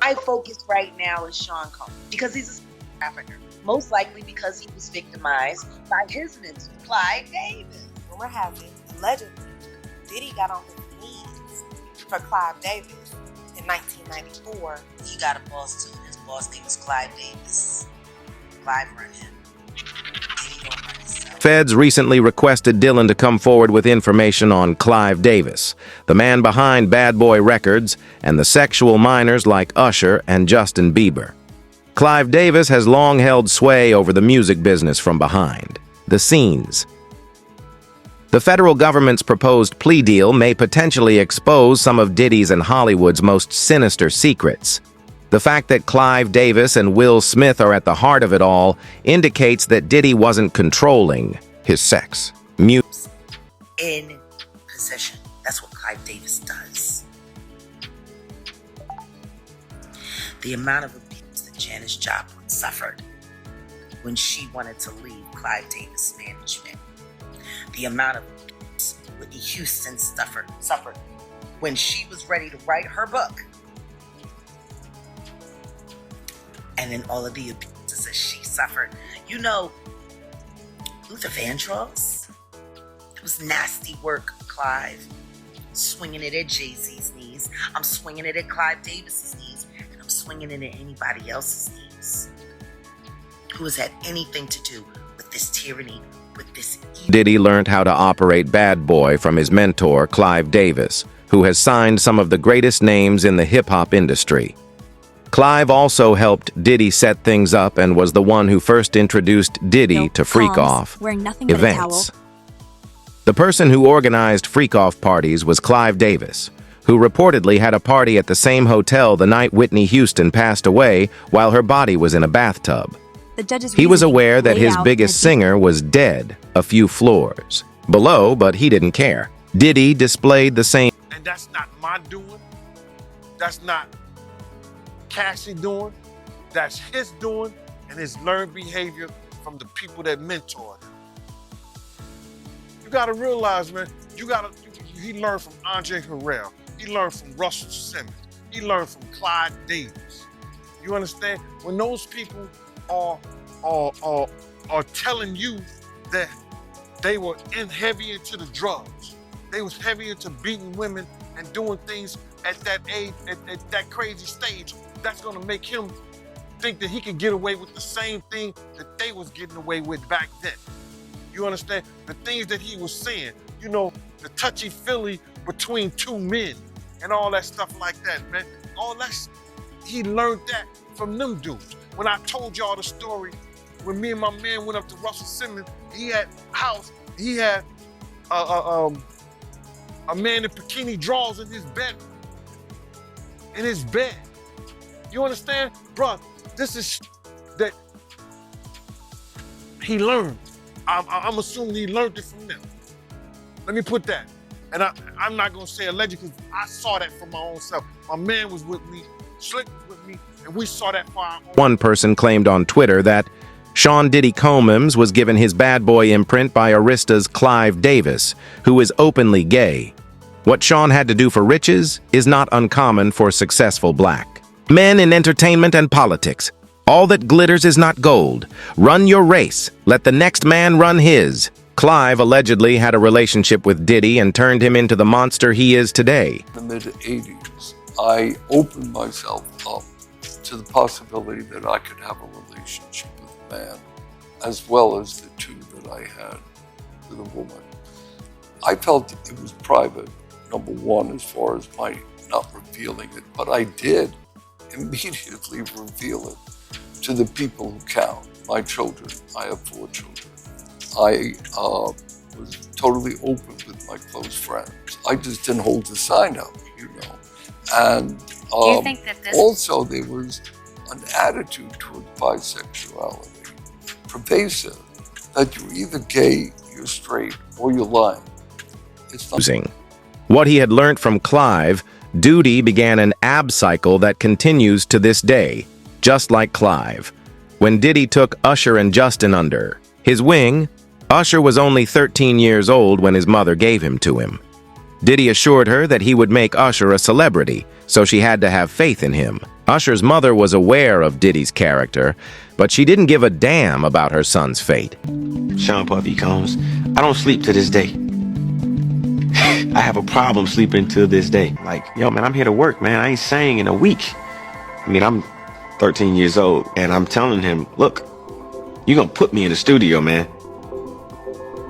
My focus right now is Sean Combs because he's a South African. Most likely because he was victimized by his mentor, Clive Davis. Rumor has it, allegedly, Diddy got on his knees for Clive Davis in 1994. He got a boss too, and his boss name is Clive Davis. Clive run him. Diddy don't run himself. Feds recently requested Dylan to come forward with information on Clive Davis, the man behind Bad Boy Records and the sexual minors like Usher and Justin Bieber. Clive Davis has long held sway over the music business from behind the scenes. The federal government's proposed plea deal may potentially expose some of Diddy's and Hollywood's most sinister secrets. The fact that Clive Davis and Will Smith are at the heart of it all indicates that Diddy wasn't controlling his sex. In possession. That's what Clive Davis does. The amount of abuse that Janis Joplin suffered when she wanted to leave Clive Davis management. The amount of abuse Whitney Houston suffered when she was ready to write her book. And then all of the abuses that she suffered. You know, Luther Vandross, it was nasty work, Clive. Swinging it at Jay-Z's knees. I'm swinging it at Clive Davis's knees. And I'm swinging it at anybody else's knees who has had anything to do with this tyranny, with this evil. Diddy learned how to operate Bad Boy from his mentor, Clive Davis, who has signed some of the greatest names in the hip-hop industry. Clive also helped Diddy set things up and was the one who first introduced Diddy to Freakoff events. The person who organized Freakoff parties was Clive Davis, who reportedly had a party at the same hotel the night Whitney Houston passed away while her body was in a bathtub. He was aware that his biggest singer was dead a few floors below, but he didn't care. Diddy displayed the same. And that's not my doing. That's not Cassie doing. That's his doing and his learned behavior from the people that mentored him. You gotta realize, man, he learned from Andre Harrell. He learned from Russell Simmons. He learned from Clive Davis. You understand? When those people are telling you that they were heavy into the drugs, they was heavy into beating women and doing things at that age, at that crazy stage, that's gonna make him think that he can get away with the same thing that they was getting away with back then. You understand? The things that he was saying, you know, the touchy-feely between two men and all that stuff like that, man. All that, he learned that from them dudes. When I told y'all the story, when me and my man went up to Russell Simmons, he had a house, he had a man in bikini drawers in his bed. You understand? Bruh, this is that he learned. I'm assuming he learned it from them. Let me put that. And I'm not gonna say allegedly because I saw that for my own self. My man was with me, Slick was with me, and we saw that for our own. One person claimed on Twitter that Sean Diddy Combs was given his Bad Boy imprint by Arista's Clive Davis, who is openly gay. What Sean had to do for riches is not uncommon for successful black men in entertainment and politics. All that glitters is not gold. Run your race. Let the next man run his. Clive allegedly had a relationship with Diddy and turned him into the monster he is today. In the mid-'80s, I opened myself up to the possibility that I could have a relationship with a man, as well as the two that I had with a woman. I felt it was private, number one, as far as my not revealing it, but I did immediately reveal it to the people who count, my children. I have 4 children. I was totally open with my close friends. I just didn't hold the sign up, you know. And Do you think that this also there was an attitude toward bisexuality, pervasive, that you're either gay, you're straight, or you're lying. It's not. What he had learned from Clive, Diddy began an ab cycle that continues to this day, just like Clive. When Diddy took Usher and Justin under his wing, Usher was only 13 years old when his mother gave him to him. Diddy assured her that he would make Usher a celebrity, so she had to have faith in him. Usher's mother was aware of Diddy's character, but she didn't give a damn about her son's fate. Sean Puffy Combs, I don't sleep to this day. I have a problem sleeping to this day. Like, yo, man, I'm here to work, man. I ain't sang in a week. I mean, I'm 13 years old, and I'm telling him, look, you're gonna put me in the studio, man.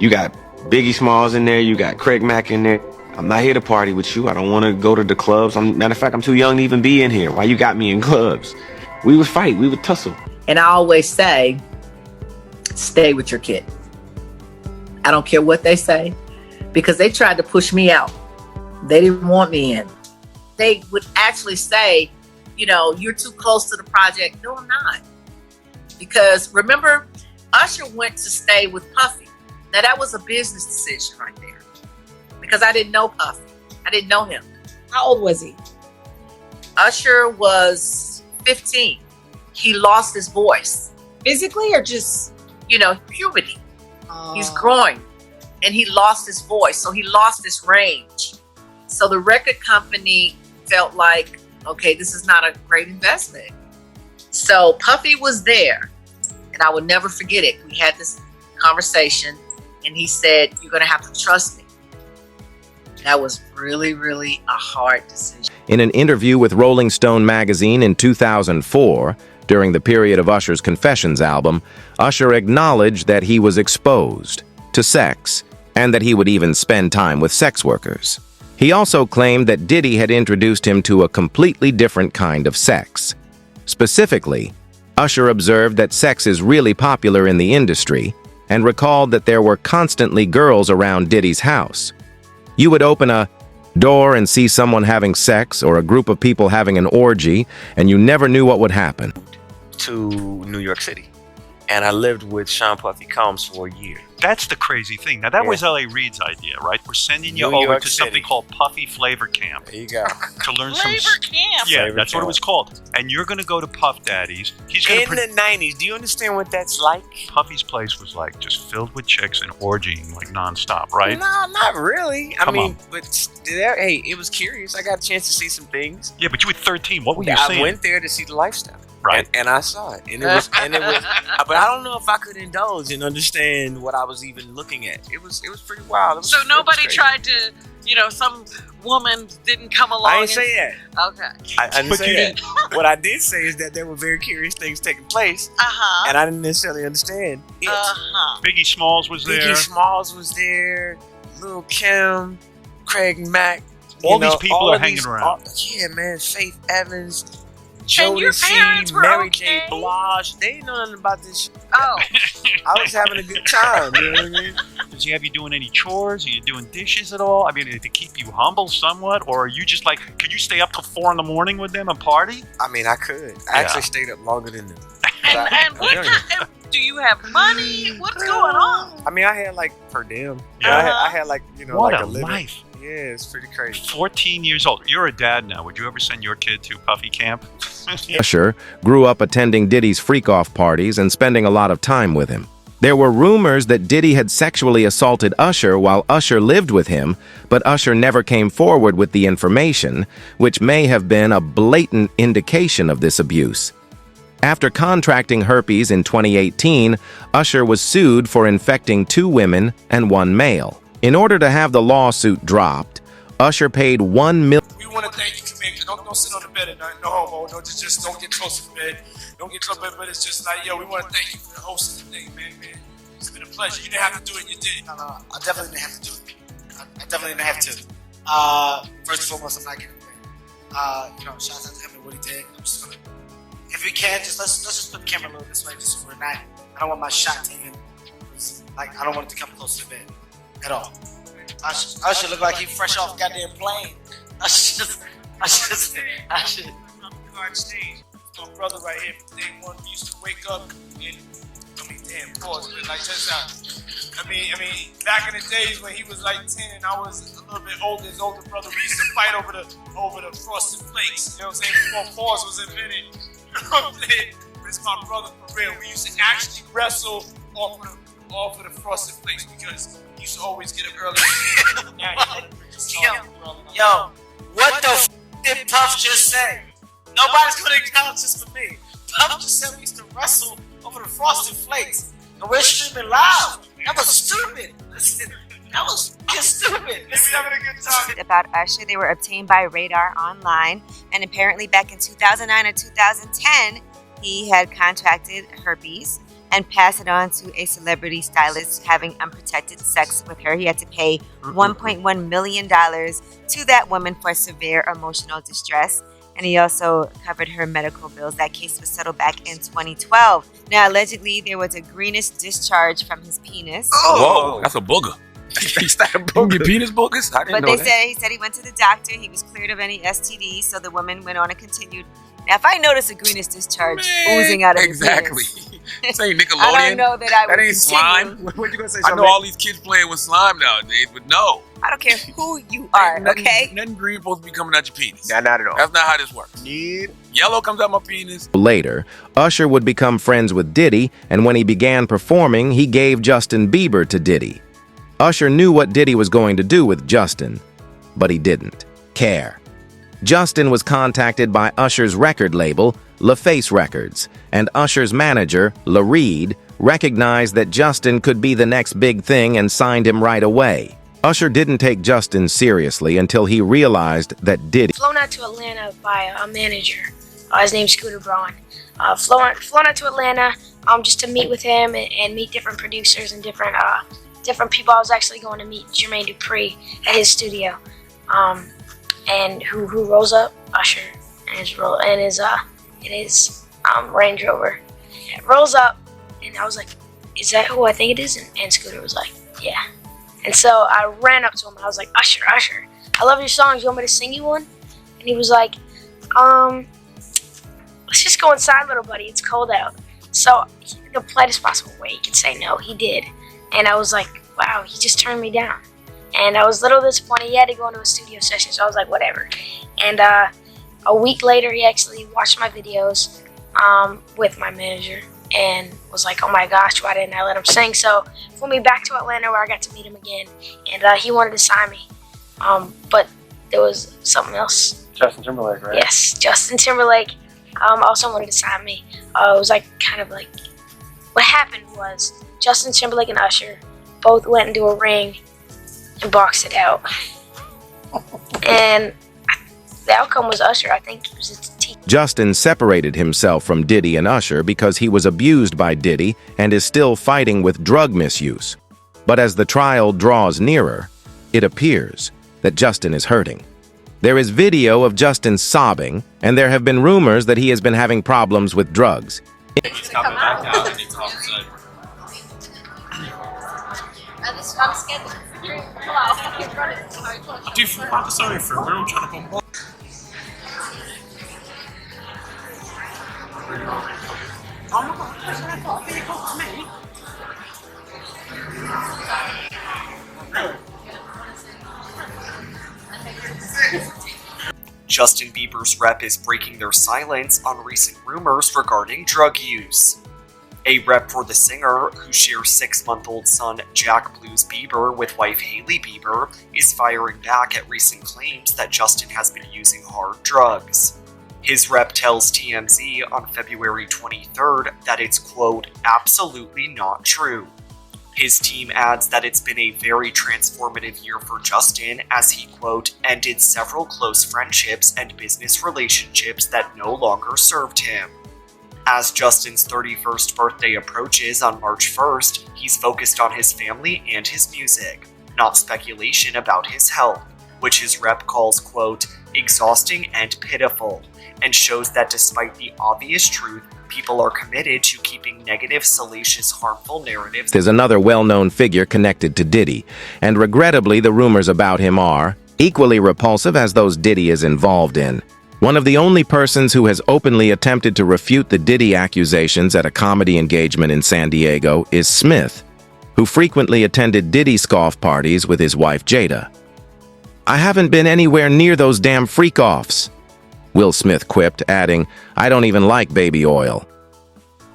You got Biggie Smalls in there, you got Craig Mack in there. I'm not here to party with you. I don't want to go to the clubs. Matter of fact, I'm too young to even be in here. Why you got me in clubs? We would fight, we would tussle. And I always say, stay with your kid. I don't care what they say, because they tried to push me out. They didn't want me in. They would actually say, you know, you're too close to the project. No, I'm not. Because remember, Usher went to stay with Puffy. Now that was a business decision right there. Because I didn't know Puffy. I didn't know him. How old was he? Usher was 15. He lost his voice. Physically or just? You know, puberty. He's growing. And he lost his voice. So he lost his range. So the record company felt like, okay, this is not a great investment. So Puffy was there. And I will never forget it. We had this conversation. And he said, you're going to have to trust me. That was really, really a hard decision. In an interview with Rolling Stone magazine in 2004, during the period of Usher's Confessions album, Usher acknowledged that he was exposed to sex and that he would even spend time with sex workers. He also claimed that Diddy had introduced him to a completely different kind of sex. Specifically, Usher observed that sex is really popular in the industry and recalled that there were constantly girls around Diddy's house. You would open a door and see someone having sex or a group of people having an orgy, and you never knew what would happen. To New York City. And I lived with Sean Puffy Combs for a year. That's the crazy thing. Now, that was L.A. Reid's idea, right? We're sending you New over York to City. something called Puffy Flavor Camp. There you go. To learn Flavor Camp. Yeah, Flavor that's what it Camp. was called. And you're going to go to Puff Daddy's. He's going In to the 90s, do you understand what that's like? Puffy's place was like just filled with chicks and orgying like nonstop, right? No, not really. Come on. But hey, it was curious. I got a chance to see some things. Yeah, but you were 13. What were you I saying? went there to see the lifestyle. Right. And I saw it. And it was but I don't know if I could indulge and understand what I was even looking at. It was pretty wild. So nobody tried to, some woman didn't come along. I didn't say that. Okay. I didn't But say you that. What I did say is that there were very curious things taking place, Uh-huh. and I didn't necessarily understand it. Uh-huh. Biggie Smalls was there. Biggie Smalls was there, Lil' Kim, Craig Mack. All these people are hanging around. Yeah, man. Faith Evans, And your Jodeci, parents were Mary okay? J. Blige. They didn't know nothing about this shit. Oh. I was having a good time. You know what I mean? Does he have you doing any chores? Are you doing dishes at all? I mean, to keep you humble somewhat? Or are you just like, can you stay up till 4 a.m. with them and party? I mean, I could. I actually stayed up longer than them. And what kind do you have money? What's going on? I mean, I had like per diem. Uh-huh. I had like, What like a a living. life. Yeah, it's pretty crazy. 14 years old. You're a dad now. Would you ever send your kid to Puffy Camp? Usher grew up attending Diddy's Freakoff parties and spending a lot of time with him. There were rumors that Diddy had sexually assaulted Usher while Usher lived with him, but Usher never came forward with the information, which may have been a blatant indication of this abuse. After contracting herpes in 2018, Usher was sued for infecting 2 women and 1 male. In order to have the lawsuit dropped, Usher paid $1 million. We want to thank you for making. Don't sit on the bed at night. No homo. No, just don't get close to the bed. Don't get close to the bed. But it's just like, yo, we want to thank you for hosting the thing, man. It's been a pleasure. You didn't have to do it. You did. No, I definitely didn't have to do it. I definitely didn't have to. First and foremost, I'm not getting paid. Shout out to him and what he did. I'm just gonna, if we can, let's just put the camera a little this way, just so we're not. I don't want my shot team. I don't want it to come close to the bed at all. I should look like he fresh off goddamn plane. I should. Guard stage. My brother right here from day one used to wake up and pause, but like just I mean, back in the days when he was like 10 and I was a little bit older, his older brother, we used to fight over the frosted flakes. You know what I'm saying? Before pause was invented. You know what I'm saying? But it's my brother for real. We used to actually wrestle off of the frosted flakes because he used to always get up early. Yo, what the f did Puff just say? Nobody's gonna acknowledge this for me. Papa just said we used to wrestle over the Frosted Flakes. And we're streaming live. That was stupid. Listen, that was stupid. Listen, having a good time. About Usher, they were obtained by Radar Online, and apparently back in 2009 or 2010, he had contracted herpes and passed it on to a celebrity stylist having unprotected sex with her. He had to pay $1.1 million to that woman for severe emotional distress. And he also covered her medical bills. That case was settled back in 2012. Now, allegedly, there was a greenish discharge from his penis. Oh, whoa, that's a booger. He started boogering. Penis boogers? I didn't know that. He said he went to the doctor. He was cleared of any STDs. So the woman went on and continued. Now, if I notice a greenish discharge oozing out of his penis, this ain't Nickelodeon. I don't know that I would That ain't slime. What you gonna say? I know all these kids playing with slime nowadays, but no. I don't care who you are, okay? Nothing green supposed to be coming out your penis. Nah, not at all. That's not how this works. Yellow comes out my penis. Later, Usher would become friends with Diddy, and when he began performing, he gave Justin Bieber to Diddy. Usher knew what Diddy was going to do with Justin, but he didn't care. Justin was contacted by Usher's record label, LaFace Records, and Usher's manager, La Reed, recognized that Justin could be the next big thing and signed him right away. Usher didn't take Justin seriously until he realized that Diddy flown out to Atlanta by a manager. His name's Scooter Braun. Flown out to Atlanta just to meet with him and meet different producers and different people. I was actually going to meet Jermaine Dupri at his studio. And who rolls up? Usher and his Range Rover. It rolls up, and I was like, "Is that who I think it is?" And Scooter was like, "Yeah." And so I ran up to him and I was like, Usher, I love your songs. You want me to sing you one? And he was like, let's just go inside, little buddy. It's cold out. So the politest possible way he could say no, he did. And I was like, wow, he just turned me down. And I was a little disappointed. He had to go into a studio session, so I was like, whatever. And a week later, he actually watched my videos with my manager and was like, oh my gosh, why didn't I let him sing? So flew me back to Atlanta where I got to meet him again, and he wanted to sign me. But there was something else. Justin Timberlake, right? Yes, Justin Timberlake also wanted to sign me. It was like kind of like, what happened was Justin Timberlake and Usher both went into a ring and boxed it out. And the outcome was Usher. I think it was his teeth. Justin separated himself from Diddy and Usher because he was abused by Diddy and is still fighting with drug misuse. But as the trial draws nearer, it appears that Justin is hurting. There is video of Justin sobbing, and there have been rumors that he has been having problems with drugs. He's coming back out and he talks Sorry for we're all trying to bombard. Justin Bieber's rep is breaking their silence on recent rumors regarding drug use. A rep for the singer, who shares 6-month-old son Jack Blues Bieber with wife Hailey Bieber, is firing back at recent claims that Justin has been using hard drugs. His rep tells TMZ on February 23rd that it's, quote, absolutely not true. His team adds that it's been a very transformative year for Justin as he, quote, ended several close friendships and business relationships that no longer served him. As Justin's 31st birthday approaches on March 1st, he's focused on his family and his music, not speculation about his health, which his rep calls, quote, exhausting and pitiful, and shows that despite the obvious truth, people are committed to keeping negative, salacious, harmful narratives. There's another well-known figure connected to Diddy, and regrettably the rumors about him are equally repulsive as those Diddy is involved in. One of the only persons who has openly attempted to refute the Diddy accusations at a comedy engagement in San Diego is Smith, who frequently attended Diddy scoff parties with his wife Jada. I haven't been anywhere near those damn freak-offs, Will Smith quipped, adding, I don't even like baby oil.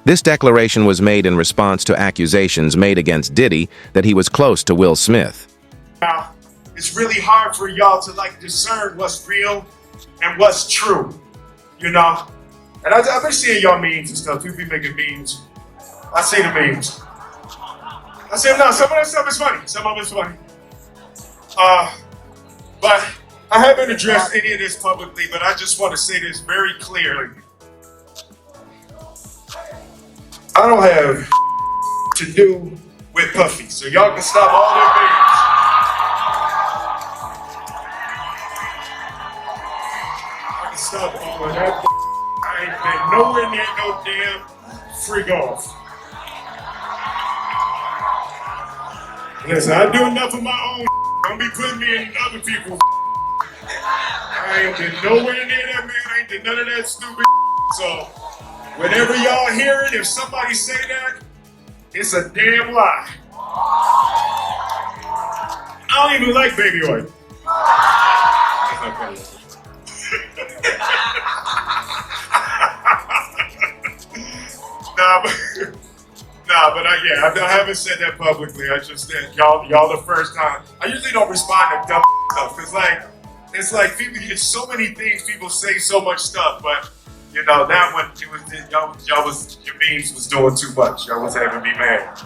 This declaration was made in response to accusations made against Diddy that he was close to Will Smith. Now, it's really hard for y'all to discern what's real and what's true. you know. And I've been seeing y'all memes and stuff. People be making memes. I see the memes. I say, no, some of that stuff is funny. Some of it's funny. But I haven't addressed any of this publicly, but I just want to say this very clearly. I don't have to do with Puffy, so y'all can stop all their memes. I can stop all of that. I ain't been nowhere near no damn Freakoff. Listen, I do enough of my own. Don't be putting me in other people's. I ain't been nowhere near that man. I ain't did none of that stupid. So, whenever y'all hear it, if somebody say that, it's a damn lie. I don't even like baby oil. But I haven't said that publicly. I just said y'all the first time. I usually don't respond to dumb stuff because it's like people. It's so many things people say, so much stuff. But you know that one, your memes was doing too much. Y'all was having me mad.